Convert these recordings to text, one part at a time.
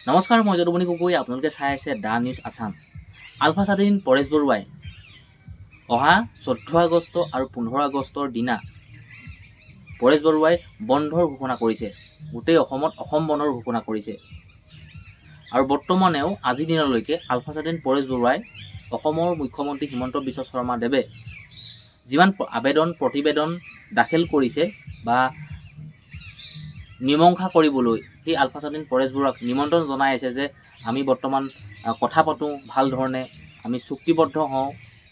নমস্কাৰ, মই যদুমণি গগৈ। আপোনালোকে চাই আছে দা নিউজ আছাম। আলফা স্বাধীন পৰেশ বৰুৱাই অহা 14 আগষ্ট আৰু 15 আগষ্টৰ দিনা পৰেশ বৰুৱাই বন্ধৰ ঘোষণা কৰিছে। গোটেই অসমত অসম বন্ধৰ ঘোষণা কৰিছে। আৰু বৰ্তমানেও আজিৰ দিনলৈকে আলফা স্বাধীন পৰেশ বৰুৱাই অসমৰ মুখ্যমন্ত্ৰী হিমন্ত বিশ্ব শৰ্মা দেৱে যিমান আবেদন প্ৰতিবেদন দাখিল কৰিছে বা মীমাংসা কৰিবলৈ সেই আলফা স্বাধীন পৰেশ বৰুৱাক নিমন্ত্ৰণ জনাই আছে যে আমি বৰ্তমান কথা পাতোঁ, ভাল ধৰণে আমি চুক্তিবদ্ধ হওঁ,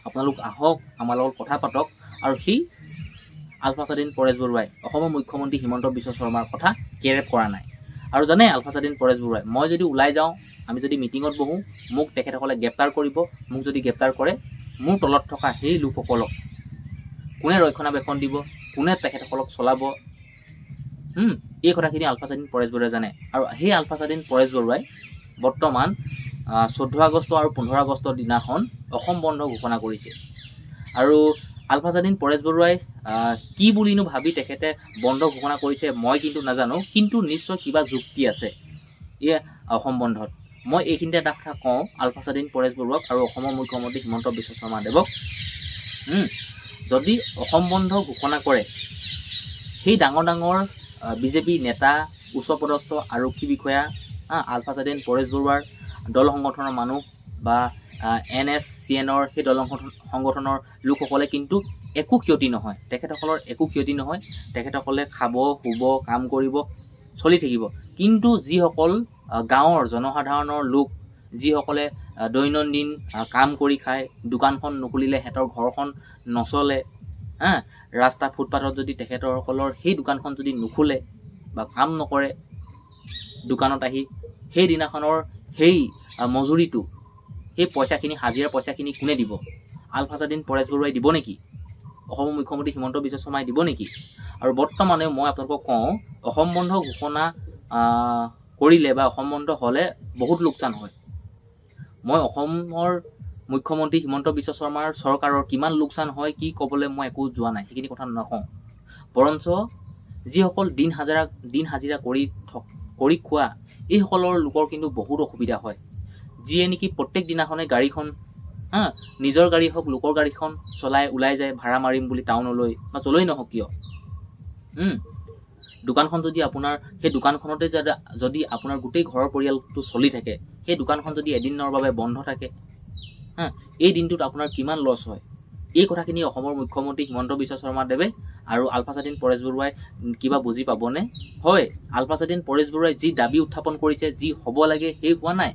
আপোনালোক আহক, আমাৰ লগত কথা পাতক। আৰু সেই আলফা স্বাধীন পৰেশ বৰুৱাই অসমৰ মুখ্যমন্ত্ৰী হিমন্ত বিশ্ব শৰ্মাৰ কথা কেৰেপ কৰা নাই। আৰু জানে আলফা স্বাধীন পৰেশ বৰুৱাই, মই যদি ওলাই যাওঁ, আমি যদি মিটিঙত বহোঁ, মোক তেখেতসকলে গ্ৰেপ্তাৰ কৰিব। মোক যদি গ্ৰেপ্তাৰ কৰে, মোৰ তলত থকা সেই লোকসকলক কোনে ৰক্ষণাবেক্ষণ দিব, কোনে তেখেতসকলক চলাব, এই কথাখিনি আলফা স্বাধীন পৰেশ বৰুৱাই জানে। আৰু সেই আলফা স্বাধীন পৰেশ বৰুৱাই বৰ্তমান 14 আগষ্ট আৰু 15 আগষ্টৰ দিনাখন অসম বন্ধ ঘোষণা কৰিছে। আৰু আলফা স্বাধীন পৰেশ বৰুৱাই কি বুলিনো ভাবি তেখেতে বন্ধ ঘোষণা কৰিছে মই কিন্তু নাজানো, কিন্তু নিশ্চয় কিবা যুক্তি আছে এই অসম বন্ধত। মই এইখিনিতে এটা কথা কওঁ আলফা স্বাধীন পৰেশ বৰুৱাক আৰু অসমৰ মুখ্যমন্ত্ৰী হিমন্ত বিশ্ব শৰ্মা দেৱক, যদি অসম বন্ধ ঘোষণা কৰে, সেই ডাঙৰ ডাঙৰ বিজেপি নেতা, উচ্চপদস্থ আৰক্ষী বিষয়া, আলফা স্বাধীন পৰেশ বৰুৱাৰ দল সংগঠনৰ মানুহ বা NSCNৰ সেই দল সংগঠনৰ লোকসকলে কিন্তু একো ক্ষতি নহয়, তেখেতসকলৰ একো ক্ষতি নহয়। তেখেতসকলে খাব, শুব, কাম কৰিব, চলি থাকিব। কিন্তু যিসকল গাঁৱৰ জনসাধাৰণৰ লোক, যিসকলে দৈনন্দিন কাম কৰি খায়, দোকানখন নুখুলিলে সিহঁতৰ ঘৰখন নচলে, ৰাস্তা ফুটপাথত যদি তেখেতসকলৰ সেই দোকানখন যদি নুখুলে বা কাম নকৰে দোকানত আহি, সেই দিনাখনৰ সেই মজুৰিটো, সেই পইচাখিনি, হাজিৰা পইচাখিনি কোনে দিব? আলফা স্বাধীন পৰেশ বৰুৱাই দিব নেকি? অসমৰ মুখ্যমন্ত্ৰী হিমন্ত বিশ্ব শৰ্মাই দিব নেকি? আৰু বৰ্তমানে মই আপোনালোকক কওঁ, অসম বন্ধ ঘোষণা কৰিলে বা অসম বন্ধ হ'লে বহুত লোকচান হয়। মই অসমৰ মুখ্যমন্ত্ৰী হিমন্ত বিশ্ব শৰ্মাৰ চৰকাৰৰ কিমান লোকচান হয় কি ক'বলৈ মই একো যোৱা নাই, সেইখিনি কথা নকওঁ। বৰঞ্চ যিসকল দিন হাজিৰা কৰি খোৱা এইসকলৰ লোকৰ কিন্তু বহুত অসুবিধা হয়। যিয়ে নেকি প্ৰত্যেক দিনাখনে গাড়ীখন, নিজৰ গাড়ী হওক লোকৰ গাড়ীখন চলাই ওলাই যায় ভাড়া মাৰিম বুলি টাউনলৈ বা য'লৈ নহওক কিয়। দোকানখন যদি আপোনাৰ, সেই দোকানখনতে যদি আপোনাৰ গোটেই ঘৰৰ পৰিয়ালটো চলি থাকে, সেই দোকানখন যদি এদিনৰ বাবে বন্ধ থাকে, এই দিনটোত আপোনাৰ কিমান লছ হয়। এই কথাখিনি অসমৰ মুখ্যমন্ত্ৰী হিমন্ত বিশ্ব শৰ্মা দেৱে আৰু আলফা স্বাধীন পৰেশ বৰুৱাই কিবা বুজি পাবনে? হয়, আলফা স্বাধীন পৰেশ বৰুৱাই যি দাবী উত্থাপন কৰিছে, যি হ'ব লাগে সেই হোৱা নাই,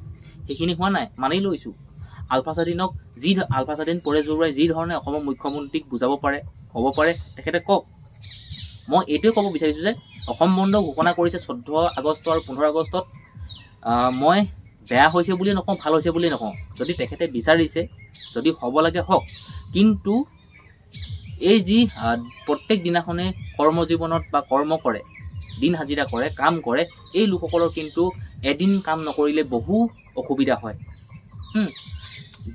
সেইখিনি হোৱা নাই, মানি লৈছোঁ। আলফা স্বাধীন পৰেশ বৰুৱাই যি ধৰণে অসমৰ মুখ্যমন্ত্ৰীক বুজাব পাৰে, হ'ব পাৰে, তেখেতে কওক। মই এইটোৱে ক'ব বিচাৰিছোঁ যে অসম বন্ধ ঘোষণা কৰিছে 14 আগষ্ট আৰু 15 আগষ্টত। মই বেয়া হৈছে বুলিয়ে নকওঁ, ভাল হৈছে বুলিয়ে নকওঁ। যদি তেখেতে বিচাৰিছে, যদি হ'ব লাগে হওক। কিন্তু এই যি প্ৰত্যেক দিনাখনে কৰ্মজীৱনত বা কৰ্ম কৰে, দিন হাজিৰা কৰে, কাম কৰে, এই লোকসকলৰ কিন্তু এদিন কাম নকৰিলে বহু অসুবিধা হয়।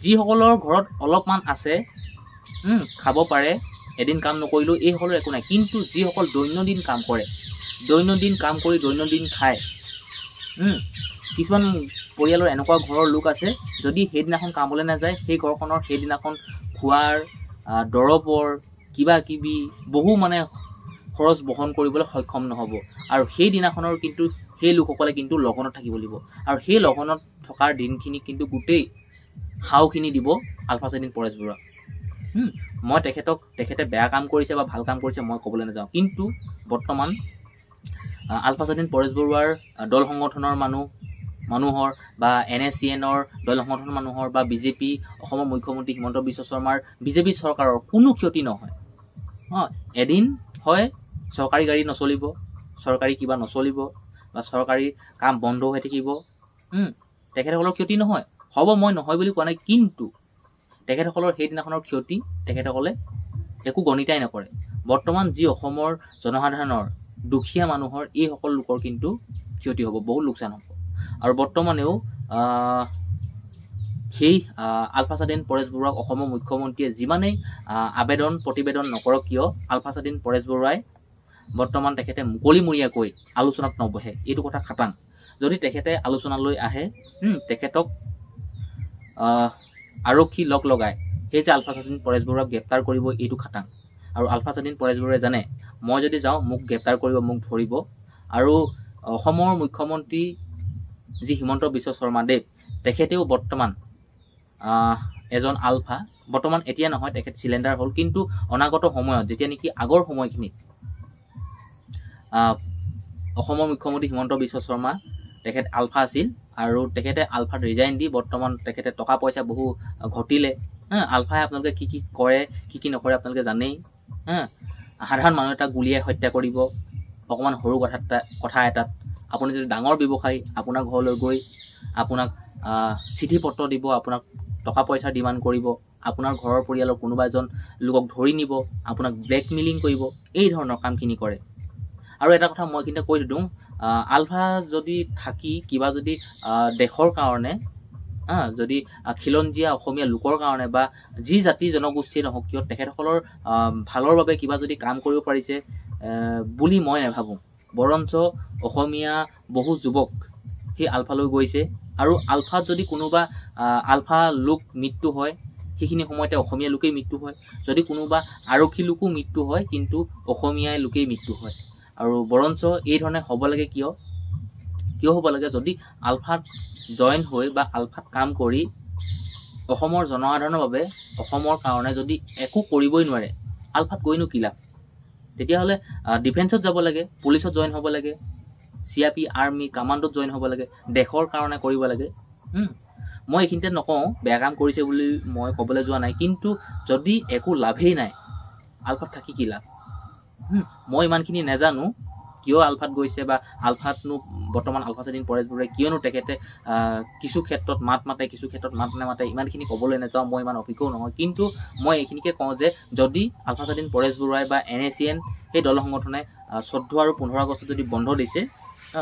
যিসকলৰ ঘৰত অলপমান আছে, খাব পাৰে, এদিন কাম নকৰিলেও এইসকলৰ একো নাই। কিন্তু যিসকল দৈনন্দিন কাম কৰে, দৈনন্দিন কাম কৰি দৈনন্দিন খায়, কিছুমান পৰিয়ালৰ এনেকুৱা ঘৰৰ লোক আছে, যদি সেইদিনাখন কামলৈ নাযায়, সেই ঘৰখনৰ সেইদিনাখন খোৱাৰ, দৰৱৰ, কিবা কিবি বহু খৰচ বহন কৰিবলৈ সক্ষম নহ'ব। আৰু সেই দিনাখনৰ কিন্তু সেই লোকসকলে কিন্তু লগনত থাকিব লাগিব। আৰু সেই লগনত থকাৰ দিনখিনি কিন্তু গোটেই হাওখিনি দিব আলফা স্বাধীন পৰেশ বৰুৱাক। মই তেখেতে বেয়া কাম কৰিছে বা ভাল কাম কৰিছে মই ক'বলৈ নাযাওঁ। কিন্তু বৰ্তমান আলফা স্বাধীন পৰেশ বৰুৱাৰ দল সংগঠনৰ মানুহৰ বা NSCNৰ দল সংগঠনৰ মানুহৰ বা বিজেপি, অসমৰ মুখ্যমন্ত্ৰী হিমন্ত বিশ্ব শৰ্মাৰ বিজেপি চৰকাৰৰ কোনো ক্ষতি নহয়। এদিন হয় চৰকাৰী গাড়ী নচলিব, চৰকাৰী কিবা নচলিব বা চৰকাৰী কাম বন্ধ হৈ থাকিব, তেখেতসকলৰ ক্ষতি নহয়। হ'ব, মই নহয় বুলি কোৱা নাই, কিন্তু তেখেতসকলৰ সেইদিনাখনৰ ক্ষতি তেখেতসকলে একো গণিতাই নকৰে। বৰ্তমান যি অসমৰ জনসাধাৰণৰ, দুখীয়া মানুহৰ এইসকল লোকৰ কিন্তু ক্ষতি হ'ব, বহুত লোকচান হ'ব। আৰু বৰ্তমানেও সেই আলফা স্বাধীন পৰেশ বৰুৱাক অসমৰ মুখ্যমন্ত্ৰীয়ে যিমানেই আবেদন প্ৰতিবেদন নকৰক কিয়, আলফা স্বাধীন পৰেশ বৰুৱাই বৰ্তমান তেখেতে মুকলিমূৰীয়াকৈ আলোচনাত নবহে, এইটো কথা খাটাং। যদি তেখেতে আলোচনালৈ আহে তেখেতক আৰক্ষী লগ লগায় সেই যে আলফা স্বাধীন পৰেশ বৰুৱাক গ্ৰেপ্তাৰ কৰিব এইটো খাটাং। আৰু আলফা স্বাধীন পৰেশ বৰুৱাই জানে মই যদি যাওঁ মোক গ্ৰেপ্তাৰ কৰিব, মোক ধৰিব। আৰু অসমৰ মুখ্যমন্ত্ৰী যি হিমন্ত বিশ্ব শৰ্মা দেৱ তেখেতেও বৰ্তমান এজন আলফা। বৰ্তমান এতিয়া নহয়, তেখেত চিলেণ্ডাৰ হ'ল, কিন্তু অনাগত সময়ত যেতিয়া নেকি আগৰ সময়খিনিত অসমৰ মুখ্যমন্ত্ৰী হিমন্ত বিশ্ব শৰ্মা তেখেত আলফা আছিল আৰু তেখেতে আলফাত ৰিজাইন দি বৰ্তমান তেখেতে টকা পইচা বহু ঘটিলে। আলফাই আপোনালোকে কি কি কৰে কি কি নকৰে আপোনালোকে জানেই। সাধাৰণ মানুহ এটা গুলিয়াই হত্যা কৰিব অকণমান সৰু কথা এটাত। আপুনি যদি ডাঙৰ ব্যৱসায়ী আপোনাৰ ঘৰলৈ গৈ আপোনাক চিঠি পত্ৰ দিব, আপোনাক টকা পইচাৰ ডিমাণ্ড কৰিব, আপোনাৰ ঘৰৰ পৰিয়ালৰ কোনোবা এজন লোকক ধৰি নিব, আপোনাক ব্লেকমেইলিং কৰিব, এই ধৰণৰ কামখিনি কৰে। আৰু এটা কথা মই কিন্তু কৈ দিওঁ, আলফা যদি থাকি কিবা যদি দেশৰ কাৰণে যদি খিলঞ্জীয়া অসমীয়া লোকৰ কাৰণে বা যি জাতি জনগোষ্ঠীয়ে নহওক কিয় তেখেতসকলৰ ভালৰ বাবে কিবা যদি কাম কৰিব পাৰিছে বুলি মই নাভাবোঁ। বৰঞ্চ অসমীয়া বহু যুৱক সেই আলফালৈ গৈছে আৰু আলফাত যদি কোনোবা আলফা লোক মৃত্যু হয় সেইখিনি সময়তে অসমীয়া লোকেই মৃত্যু হয়। যদি কোনোবা আৰক্ষী লোকো মৃত্যু হয় কিন্তু অসমীয়াই লোকেই মৃত্যু হয়। আৰু বৰঞ্চ এই ধৰণে হ'ব লাগে কিয় হ'ব লাগে, যদি আলফাত জইন হৈ বা আলফাত কাম কৰি অসমৰ জনসাধাৰণৰ বাবে অসমৰ কাৰণে যদি একো কৰিবই নোৱাৰে আলফাত গৈনো কি লাভ। তেতিয়াহ'লে ডিফেন্সত যাব লাগে, পুলিচত জইন হ'ব লাগে, CRP আৰ্মি কামাণ্ডোত জইন হ'ব লাগে, দেশৰ কাৰণে কৰিব লাগে। মই এইখিনিতে নকওঁ বেয়া কাম কৰিছে বুলি মই ক'বলৈ যোৱা নাই, কিন্তু যদি একো লাভেই নাই আলফাত থাকি কি লাভ। মই ইমানখিনি নাজানো কিয় আলফাত গৈছে বা আলফাতনো বৰ্তমান আলফা স্বাধীন পৰেশ বৰুৱাই কিয়নো তেখেতে কিছু ক্ষেত্ৰত মাত মাতে কিছু ক্ষেত্ৰত মাত নামাতে, ইমানখিনি ক'বলৈ নাযাওঁ, মই ইমান অভিজ্ঞও নহয়। কিন্তু মই এইখিনিকে কওঁ যে যদি আলফা স্বাধীন পৰেশ বৰুৱাই বা NACN সেই দল সংগঠনে 14 আৰু 15 আগষ্টত যদি বন্ধ দিছে,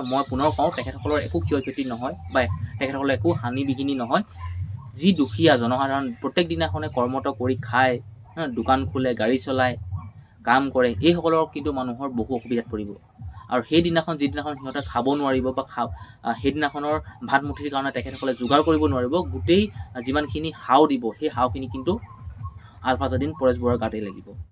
মই পুনৰ কওঁ তেখেতসকলৰ একো ক্ষয় ক্ষতি নহয় বা তেখেতসকলৰ একো হানি বিঘিনি নহয়। যি দুখীয়া জনসাধাৰণ প্ৰত্যেক দিনাখনে কৰ্মৰত কৰি খায়, দোকান খোলে, গাড়ী চলায়, কাম কৰে, এইসকলৰ কিন্তু মানুহৰ বহু অসুবিধাত পৰিব। আৰু সেইদিনাখন যিদিনাখন সিহঁতে খাব নোৱাৰিব বা সেইদিনাখনৰ ভাত মুঠিৰ কাৰণে তেখেতসকলে যোগাৰ কৰিব নোৱাৰিব, গোটেই যিমানখিনি হাও দিব সেই হাওখিনি কিন্তু আলফা স্বাধীন পৰেশ বৰুৱাৰ গাতেই লাগিব।